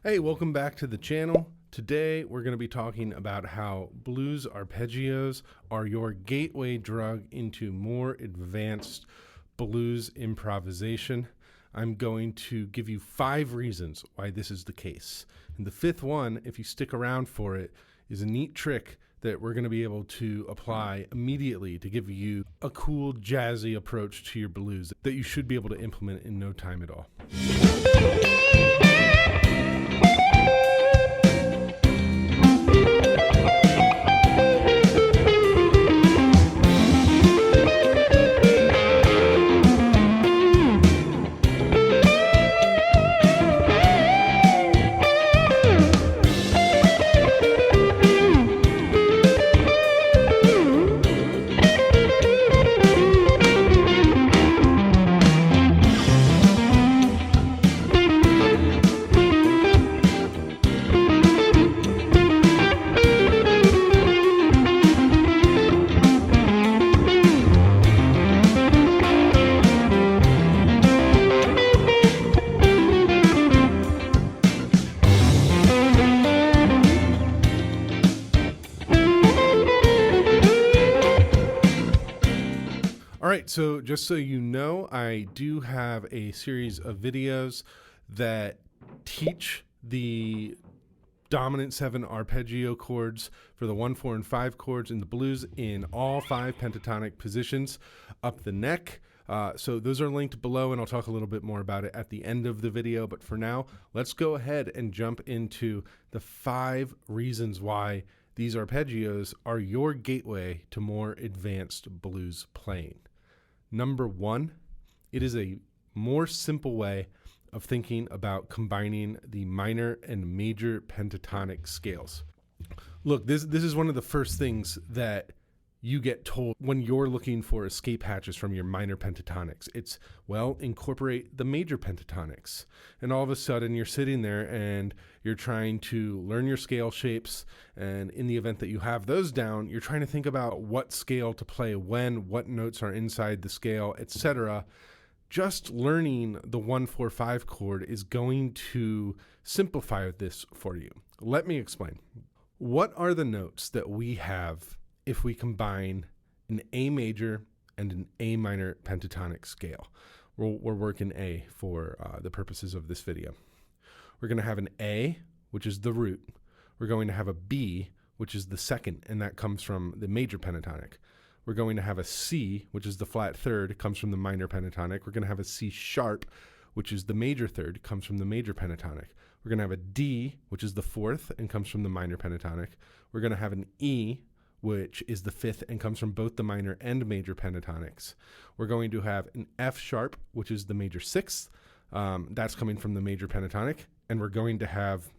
Hey, welcome back to the channel. Today we're going to be talking about how blues arpeggios are your gateway drug into more advanced blues improvisation. I'm going to give you 5 reasons why this is the case. And the 5th one, if you stick around for it, is a neat trick that we're going to be able to apply immediately to give you a cool jazzy approach to your blues that you should be able to implement in no time at all. All right, so just so you know, I do have a series of videos that teach the dominant 7 arpeggio chords for the 1, 4, and 5 chords in the blues in all 5 pentatonic positions up the neck. So those are linked below, and I'll talk a little bit more about it at the end of the video. But for now, let's go ahead and jump into the 5 reasons why these arpeggios are your gateway to more advanced blues playing. Number 1, it is a more simple way of thinking about combining the minor and major pentatonic scales. Look, this is one of the first things that you get told when you're looking for escape hatches from your minor pentatonics. It's, well, incorporate the major pentatonics. And all of a sudden you're sitting there and you're trying to learn your scale shapes. And in the event that you have those down, you're trying to think about what scale to play when, what notes are inside the scale, etc. Just learning the 1, 4, 5 chord is going to simplify this for you. Let me explain. What are the notes that we have if we combine an A major and an A minor pentatonic scale? We're working A for the purposes of this video. We're going to have an A, which is the root. We're going to have a B, which is the second, and that comes from the major pentatonic. We're going to have a C, which is the flat third, comes from the minor pentatonic. We're going to have a C sharp, which is the major third, comes from the major pentatonic. We're going to have a D, which is the 4th and comes from the minor pentatonic. We're going to have an E, which is the 5th and comes from both the minor and major pentatonics. We're going to have an F sharp, which is the major 6th. That's coming from the major pentatonic. And we're going to have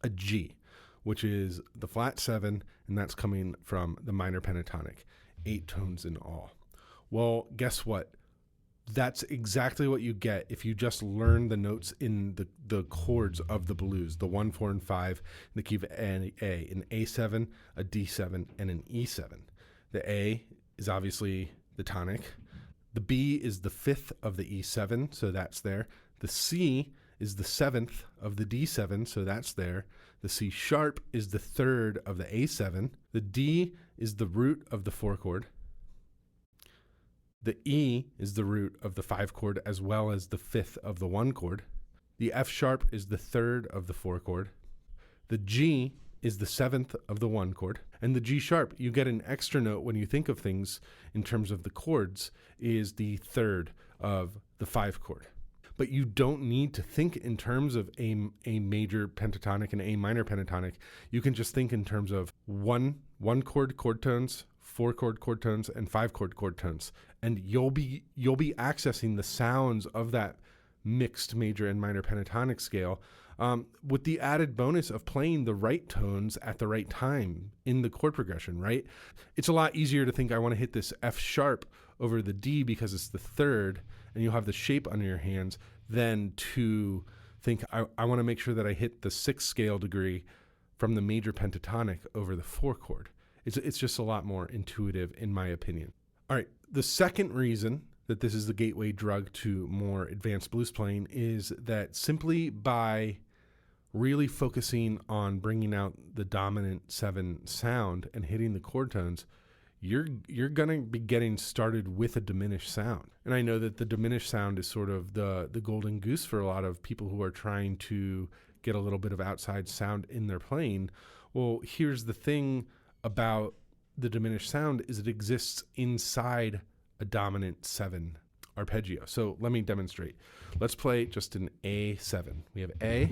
a G, which is the flat 7, and that's coming from the minor pentatonic. 8 tones in all. Well, guess what? That's exactly what you get if you just learn the notes in the chords of the blues, the 1, 4, and 5, in the key of an A7, a D7, and an E7. The A is obviously the tonic. The B is the 5th of the E7, so that's there. The C is the 7th of the D7, so that's there. The C sharp is the 3rd of the A7. The D is the root of the 4 chord. The E is the root of the 5 chord as well as the 5th of the 1 chord. The F sharp is the 3rd of the 4 chord. The G is the 7th of the 1 chord. And the G sharp, you get an extra note when you think of things in terms of the chords, is the 3rd of the 5 chord. But you don't need to think in terms of a major pentatonic and A minor pentatonic. You can just think in terms of 1 chord chord tones, 4 chord tones, and 5 chord tones, and you'll be accessing the sounds of that mixed major and minor pentatonic scale, with the added bonus of playing the right tones at the right time in the chord progression. Right? It's a lot easier to think I want to hit this F sharp over the D because it's the 3rd, and you'll have the shape under your hands, than to think I want to make sure that I hit the 6th scale degree from the major pentatonic over the 4 chord. It's just a lot more intuitive, in my opinion. All right, the second reason that this is the gateway drug to more advanced blues playing is that simply by really focusing on bringing out the dominant 7 sound and hitting the chord tones, you're going to be getting started with a diminished sound. And I know that the diminished sound is sort of the golden goose for a lot of people who are trying to get a little bit of outside sound in their playing. Well, here's the thing about the diminished sound is it exists inside a dominant 7 arpeggio. So let me demonstrate. Let's play just an A7. We have A,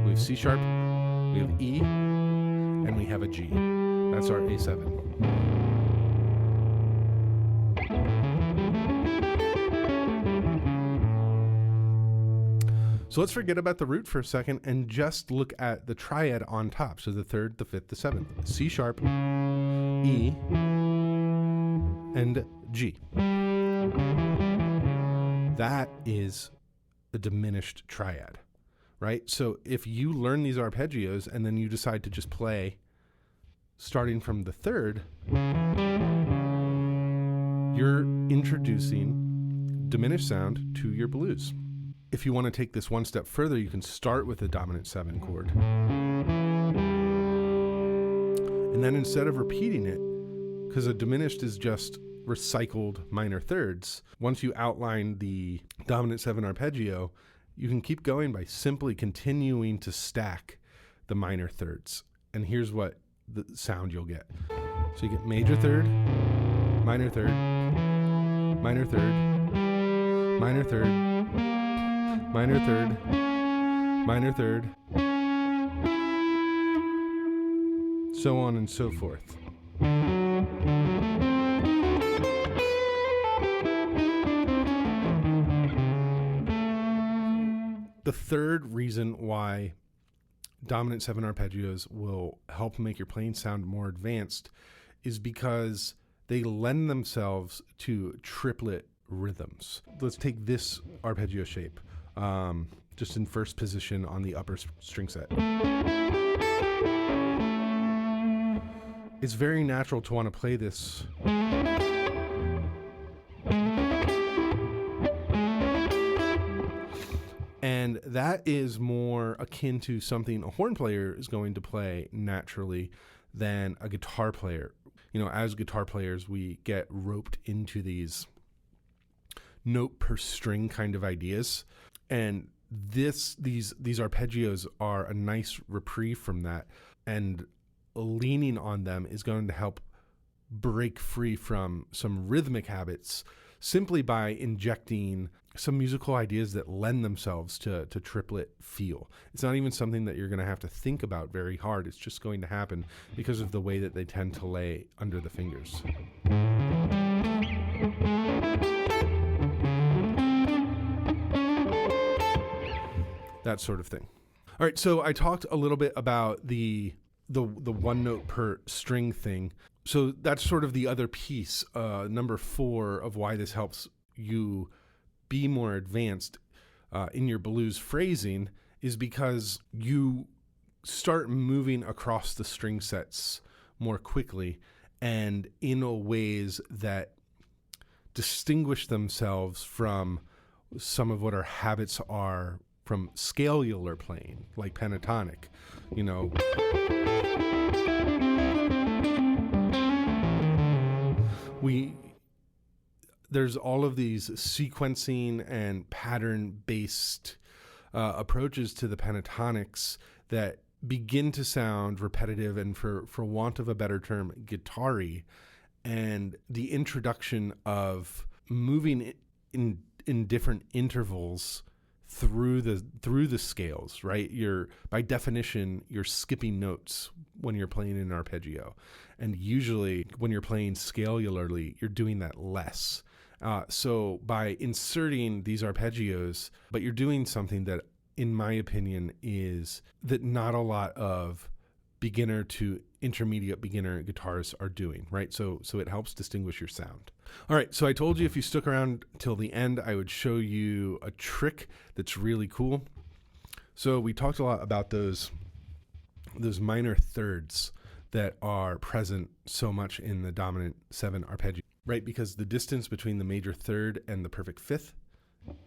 we have C sharp, we have E, and we have a G. That's our A7. So let's forget about the root for a second and just look at the triad on top. So the 3rd, the 5th, the 7th. C sharp, E, and G. That is a diminished triad, right? So if you learn these arpeggios and then you decide to just play starting from the 3rd, you're introducing diminished sound to your blues. If you want to take this one step further, you can start with a dominant 7 chord. And then instead of repeating it, because a diminished is just recycled minor thirds, once you outline the dominant 7 arpeggio, you can keep going by simply continuing to stack the minor thirds. And here's what the sound you'll get. So you get major third, minor third, minor third, minor third, minor third, minor third, so on and so forth. The third reason why dominant 7 arpeggios will help make your playing sound more advanced is because they lend themselves to triplet rhythms. Let's take this arpeggio shape. Just in first position on the upper string set. It's very natural to want to play this and that is more akin to something a horn player is going to play naturally than a guitar player. You know, as guitar players, we get roped into these note per string kind of ideas. And these arpeggios are a nice reprieve from that, and leaning on them is going to help break free from some rhythmic habits simply by injecting some musical ideas that lend themselves to triplet feel. It's not even something that you're going to have to think about very hard. It's just going to happen because of the way that they tend to lay under the fingers. That sort of thing. All right, so I talked a little bit about the one note per string thing. So that's sort of the other piece, number 4 of why this helps you be more advanced in your blues phrasing is because you start moving across the string sets more quickly and in ways that distinguish themselves from some of what our habits are from scalular playing, like pentatonic, you know. There's all of these sequencing and pattern-based approaches to the pentatonics that begin to sound repetitive and, for want of a better term, guitar-y. And the introduction of moving in different intervals through the scales, right? By definition, you're skipping notes when you're playing an arpeggio. And usually when you're playing scalularly, you're doing that less. So by inserting these arpeggios, but you're doing something that, in my opinion, is that not a lot of beginner to intermediate beginner guitarists are doing, right? So it helps distinguish your sound. All right, so I told you if you stuck around till the end, I would show you a trick that's really cool. So we talked a lot about those minor thirds that are present so much in the dominant 7 arpeggio, right? Because the distance between the major third and the perfect fifth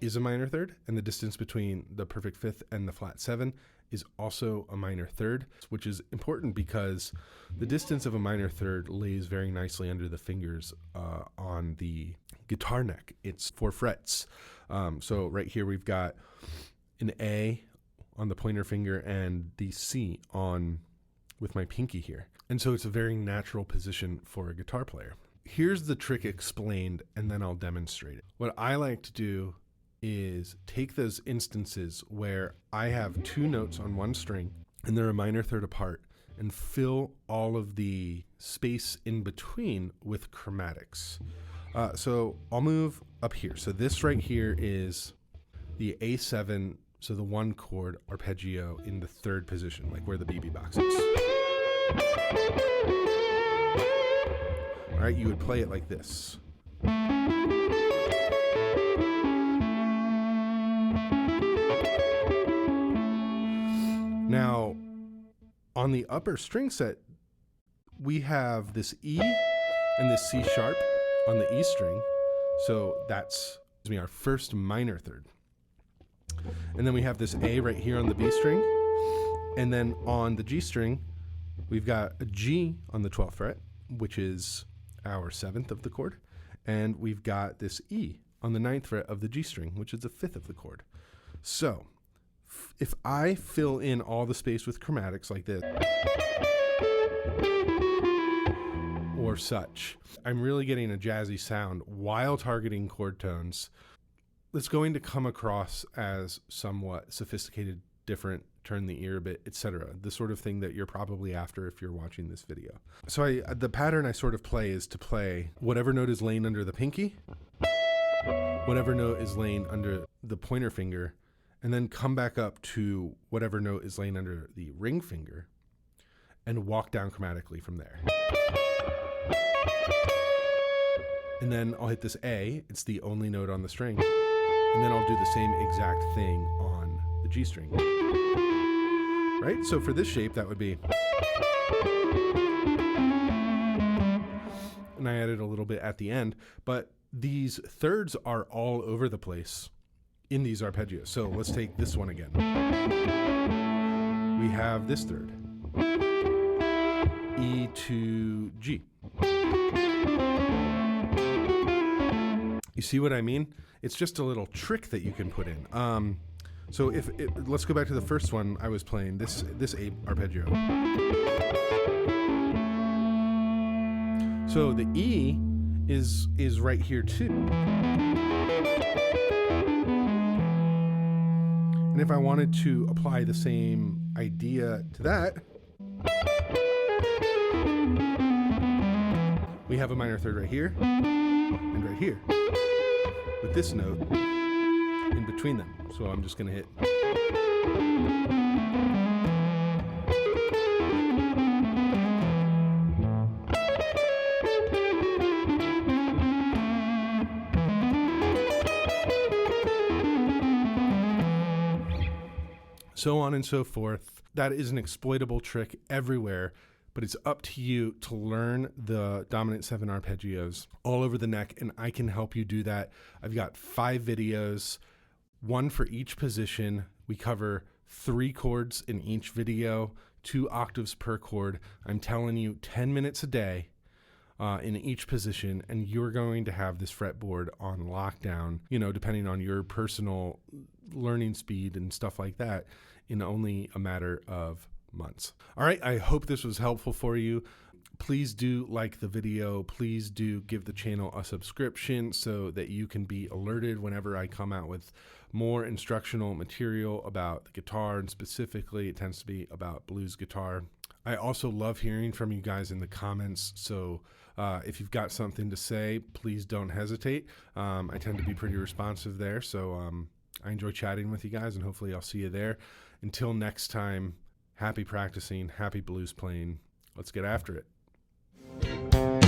is a minor third, and the distance between the perfect fifth and the flat 7 is also a minor third, which is important because the distance of a minor third lays very nicely under the fingers on the guitar neck. It's 4 frets. So right here we've got an A on the pointer finger and the C on with my pinky here. And so it's a very natural position for a guitar player. Here's the trick explained, and then I'll demonstrate it. What I like to do is take those instances where I have 2 notes on one string and they're a minor third apart, and fill all of the space in between with chromatics. So I'll move up here. So this right here is the A7, so the 1 chord arpeggio in the 3rd position, like where the BB box is. All right, you would play it like this. Now, on the upper string set, we have this E and this C sharp on the E string. So that's our first minor third. And then we have this A right here on the B string. And then on the G string, we've got a G on the 12th fret, which is our 7th of the chord. And we've got this E on the 9th fret of the G string, which is the 5th of the chord. So if I fill in all the space with chromatics like this, or such, I'm really getting a jazzy sound while targeting chord tones that's going to come across as somewhat sophisticated, different, turn the ear a bit, etc. The sort of thing that you're probably after if you're watching this video. So the pattern I sort of play is to play whatever note is laying under the pinky, whatever note is laying under the pointer finger, and then come back up to whatever note is laying under the ring finger and walk down chromatically from there. And then I'll hit this A, it's the only note on the string, and then I'll do the same exact thing on the G string. Right? So for this shape, that would be, and I added a little bit at the end, but these thirds are all over the place in these arpeggios. So let's take this one again. We have this third, E to G. You see what I mean? It's just a little trick that you can put in. So let's go back to the first one I was playing, this A arpeggio. So the E is right here too. And if I wanted to apply the same idea to that, we have a minor third right here and right here with this note in between them. So I'm just going to hit. So on and so forth. That is an exploitable trick everywhere, but it's up to you to learn the dominant 7 arpeggios all over the neck, and I can help you do that. I've got 5 videos, 1 for each position. We cover 3 chords in each video, 2 octaves per chord. I'm telling you, 10 minutes a day in each position, and you're going to have this fretboard on lockdown, depending on your personal learning speed and stuff like that, in only a matter of months. All right, I hope this was helpful for you. Please do like the video. Please do give the channel a subscription so that you can be alerted whenever I come out with more instructional material about the guitar, and specifically it tends to be about blues guitar. I also love hearing from you guys in the comments, so if you've got something to say, please don't hesitate. I tend to be pretty responsive there, so I enjoy chatting with you guys, and hopefully I'll see you there. Until next time, happy practicing, happy blues playing. Let's get after it.